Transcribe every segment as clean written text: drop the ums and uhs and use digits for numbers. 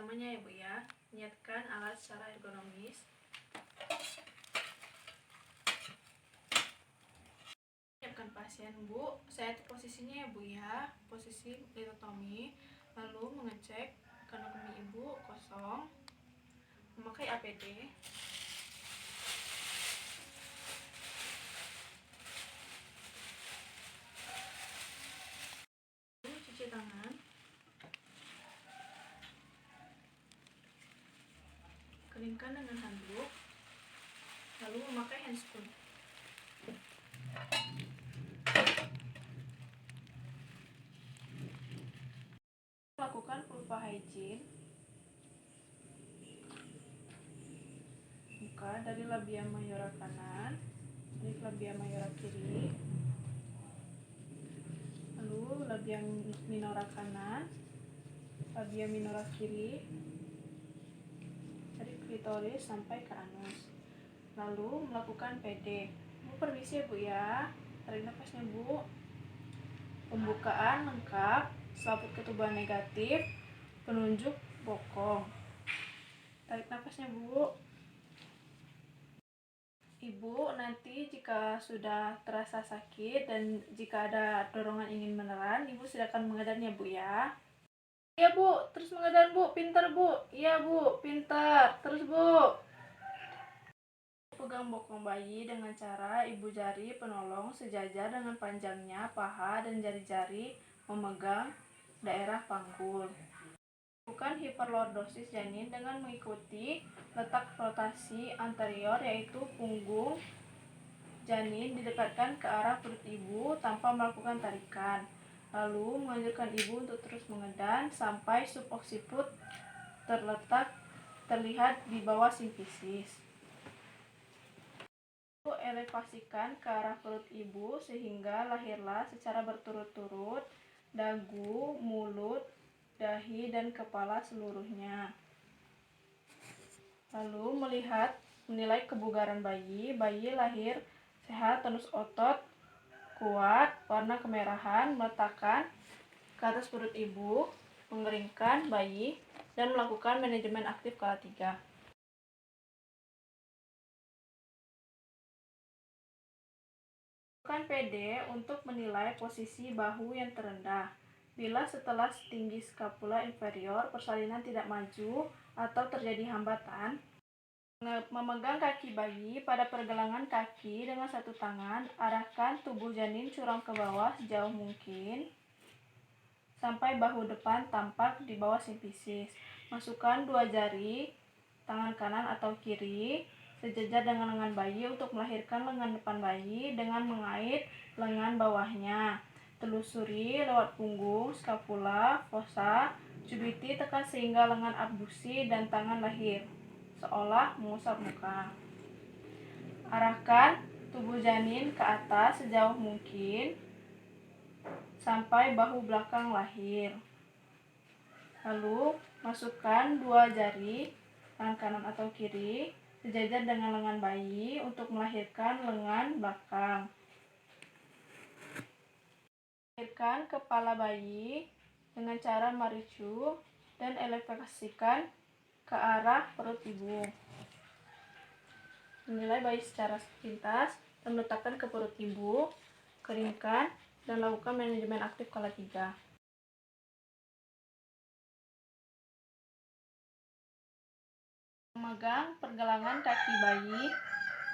bersamanya ya Bu ya. Niatkan alat secara ergonomis. Siapkan pasien Bu. Saya posisinya ya Bu ya, posisi litotomi. Lalu mengecek kandung kemih Ibu kosong. Memakai APD. Cuci tangan. Keringkan dengan handuk. Lalu memakai handscoon. Lakukan vulva hygiene. Buka dari labia mayora kanan, dari labia mayora kiri, lalu labia minora kanan, labia minora kiri, dari klitoris sampai ke anus. Lalu melakukan PD. Bu, permisi ya Bu ya. Tarik nafasnya Bu. Pembukaan lengkap, selaput ketuban negatif, penunjuk bokong. Tarik nafasnya Bu. Ibu, nanti jika sudah terasa sakit dan jika ada dorongan ingin menelan, Ibu silakan mengedan ya Bu ya. Iya Bu, terus mengedan Bu, pintar Bu. Iya Bu, pintar. Terus Bu. Pegang bokong bayi dengan cara ibu jari penolong sejajar dengan panjangnya paha dan jari-jari memegang daerah panggul. Lakukan hiperlordosis janin dengan mengikuti letak rotasi anterior, yaitu punggung janin didekatkan ke arah perut ibu tanpa melakukan tarikan. Lalu menganjurkan ibu untuk terus mengedan sampai suboksiput terlihat di bawah simfisis. Elevasikan ke arah perut ibu sehingga lahirlah secara berturut-turut dagu, mulut, dahi, dan kepala seluruhnya. Lalu menilai kebugaran bayi. Bayi lahir sehat, tonus otot kuat, warna kemerahan. Meletakkan ke atas perut ibu, mengeringkan bayi, dan melakukan manajemen aktif skala 3. Lakukan PD untuk menilai posisi bahu yang terendah. Bila setelah setinggi skapula inferior persalinan tidak maju atau terjadi hambatan, memegang kaki bayi pada pergelangan kaki dengan satu tangan, arahkan tubuh janin curam ke bawah sejauh mungkin sampai bahu depan tampak di bawah simfisis. Masukkan dua jari tangan kanan atau kiri sejajar dengan lengan bayi untuk melahirkan lengan depan bayi dengan mengait lengan bawahnya. Telusuri lewat punggung, skapula, fossa, cubiti, tekan sehingga lengan abduksi dan tangan lahir, seolah mengusap muka. Arahkan tubuh janin ke atas sejauh mungkin sampai bahu belakang lahir. Lalu masukkan dua jari tangan kanan atau kiri sejajar dengan lengan bayi untuk melahirkan lengan belakang. Lahirkan kepala bayi dengan cara maricu dan elevasikan ke arah perut ibu. Menilai bayi secara sepintas dan meletakkan ke perut ibu, keringkan, dan lakukan manajemen aktif skala 3. Memegang pergelangan kaki bayi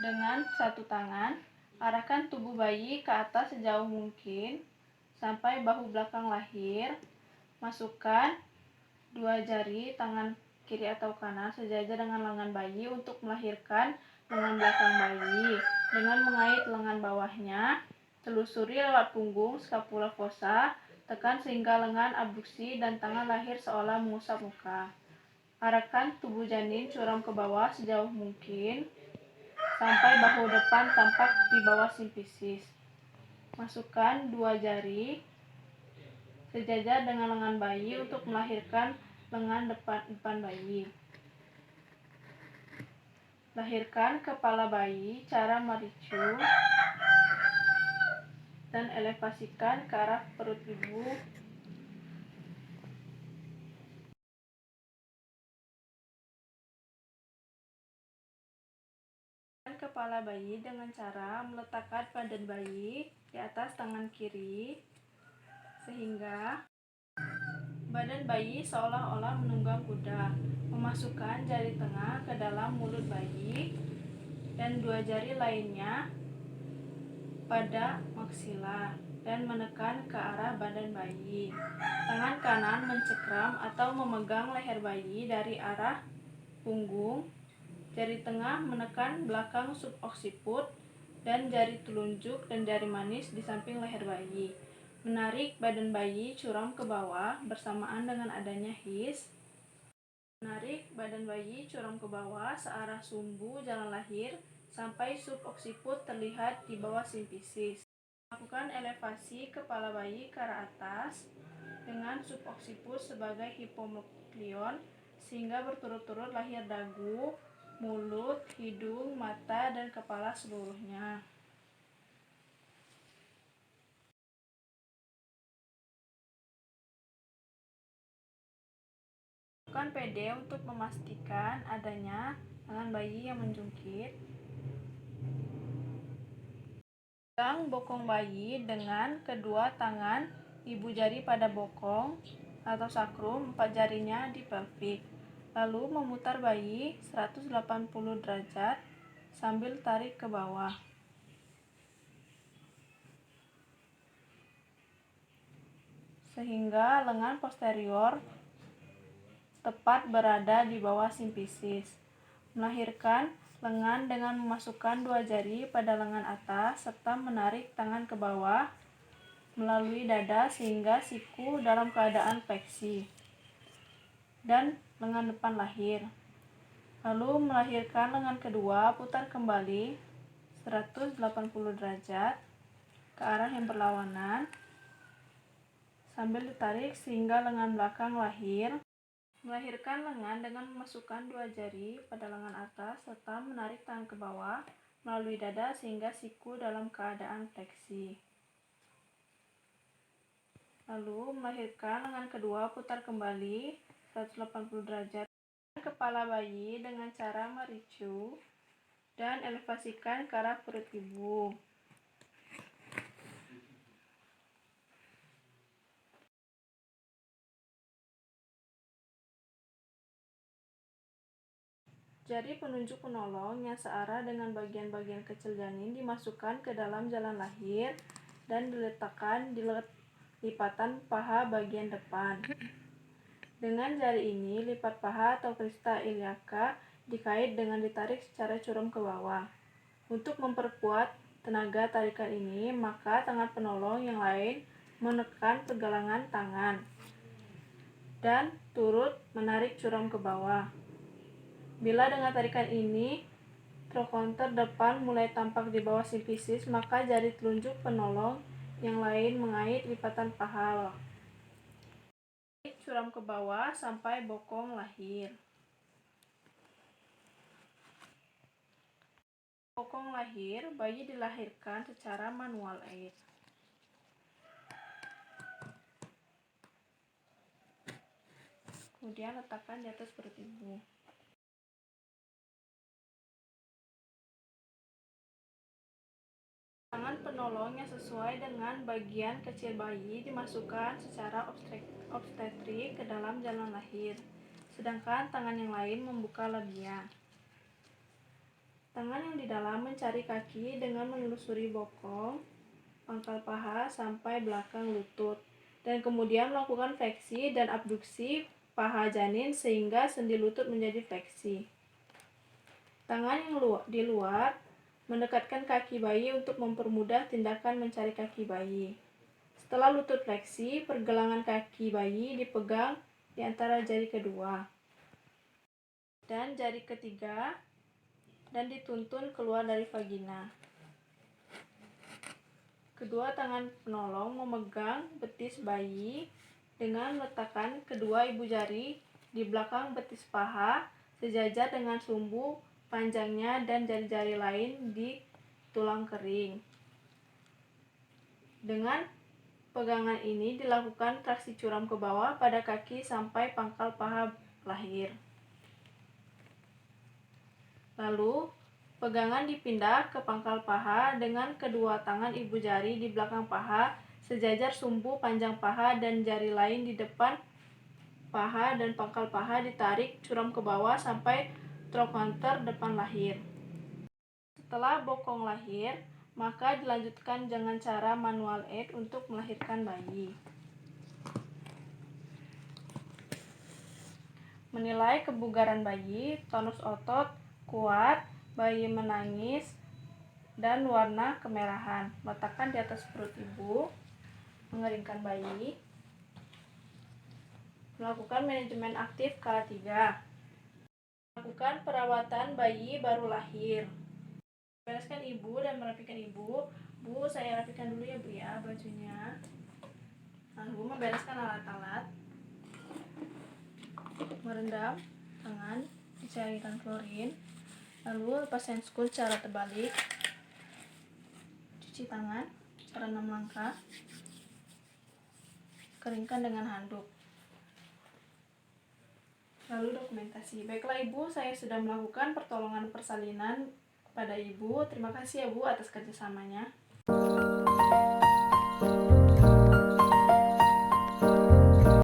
dengan satu tangan, arahkan tubuh bayi ke atas sejauh mungkin sampai bahu belakang lahir. Masukkan dua jari tangan kiri atau kanan sejajar dengan lengan bayi untuk melahirkan lengan belakang bayi dengan mengait lengan bawahnya. Telusuri lewat punggung, skapula, fossa, tekan sehingga lengan abduksi dan tangan lahir seolah mengusap muka. Arahkan tubuh janin curam ke bawah sejauh mungkin sampai bahu depan tampak di bawah simfisis. Masukkan dua jari sejajar dengan lengan bayi untuk melahirkan lengan depan bayi. Lahirkan kepala bayi cara maricu dan elevasikan ke arah perut ibu kepala bayi dengan cara meletakkan badan bayi di atas tangan kiri sehingga badan bayi seolah-olah menunggang kuda. Memasukkan jari tengah ke dalam mulut bayi dan dua jari lainnya pada maksila dan menekan ke arah badan bayi. Tangan kanan mencekram atau memegang leher bayi dari arah punggung. Jari tengah menekan belakang suboksiput dan jari telunjuk dan jari manis di samping leher bayi. Menarik badan bayi curam ke bawah bersamaan dengan adanya his. Menarik badan bayi curam ke bawah searah sumbu jalan lahir sampai suboksiput terlihat di bawah simfisis. Lakukan elevasi kepala bayi ke arah atas dengan suboksiput sebagai hipokondrion sehingga berturut-turut lahir dagu, mulut, hidung, mata, dan kepala seluruhnya. Lakukan PD untuk memastikan adanya tangan bayi yang menjungkit. Pegang bokong bayi dengan kedua tangan ibu jari pada bokong atau sakrum, 4 jarinya di pelvik. Lalu memutar bayi 180 derajat sambil tarik ke bawah. Sehingga lengan posterior tepat berada di bawah simfisis. Melahirkan lengan dengan memasukkan dua jari pada lengan atas serta menarik tangan ke bawah melalui dada sehingga siku dalam keadaan fleksi dan lengan depan lahir. Lalu melahirkan lengan kedua, putar kembali 180 derajat ke arah yang berlawanan sambil ditarik sehingga lengan belakang lahir. Melahirkan lengan dengan memasukkan dua jari pada lengan atas serta menarik tangan ke bawah melalui dada sehingga siku dalam keadaan fleksi. Lalu melahirkan lengan kedua, putar kembali 180 derajat kepala bayi dengan cara mericu dan elevasikan ke arah perut ibu. Jari penunjuk penolong yang searah dengan bagian-bagian kecil janin dimasukkan ke dalam jalan lahir dan diletakkan di lipatan paha bagian depan. Dengan jari ini, lipat paha atau crista iliaca dikait dengan ditarik secara curam ke bawah. Untuk memperkuat tenaga tarikan ini, maka tangan penolong yang lain menekan pergelangan tangan dan turut menarik curam ke bawah. Bila dengan tarikan ini trokonter depan mulai tampak di bawah simfisis, maka jari telunjuk penolong yang lain mengait lipatan paha. Curam ke bawah sampai bokong lahir. Bokong lahir, bayi dilahirkan secara manual aid. Kemudian letakkan di atas perut ibu. Tangan penolong yang sesuai dengan bagian kecil bayi dimasukkan secara obstetrik ke dalam jalan lahir, sedangkan tangan yang lain membuka labia. Tangan yang di dalam mencari kaki dengan menelusuri bokong, pangkal paha sampai belakang lutut, dan kemudian melakukan fleksi dan abduksi paha janin sehingga sendi lutut menjadi fleksi. Tangan yang di luar mendekatkan kaki bayi untuk mempermudah tindakan mencari kaki bayi. Setelah lutut fleksi, pergelangan kaki bayi dipegang di antara jari kedua dan jari ketiga dan dituntun keluar dari vagina. Kedua tangan penolong memegang betis bayi dengan meletakkan kedua ibu jari di belakang betis paha sejajar dengan sumbu panjangnya dan jari-jari lain di tulang kering. Dengan pegangan ini dilakukan traksi curam ke bawah pada kaki sampai pangkal paha lahir. Lalu Pegangan dipindah ke pangkal paha dengan kedua tangan ibu jari di belakang paha, sejajar sumbu panjang paha dan jari lain di depan paha dan pangkal paha ditarik curam ke bawah sampai trochanter depan lahir. Setelah bokong lahir, maka dilanjutkan dengan cara manual aid untuk melahirkan bayi. Menilai kebugaran bayi, tonus otot kuat, bayi menangis, dan warna kemerahan. Letakkan di atas perut ibu, mengeringkan bayi. Melakukan manajemen aktif kala 3. Melakukan perawatan bayi baru lahir. Bereskan ibu dan merapikan ibu. Bu, saya rapikan dulu ya Bu ya bajunya. Lalu membereskan alat-alat. Merendam tangan di cairan klorin. Lalu lepas handscoon cara terbalik. Cuci tangan cara 6 langkah. Keringkan dengan handuk. Lalu dokumentasi. Baiklah Ibu, saya sudah melakukan pertolongan persalinan kepada Ibu. Terima kasih ya Bu atas kerjasamanya.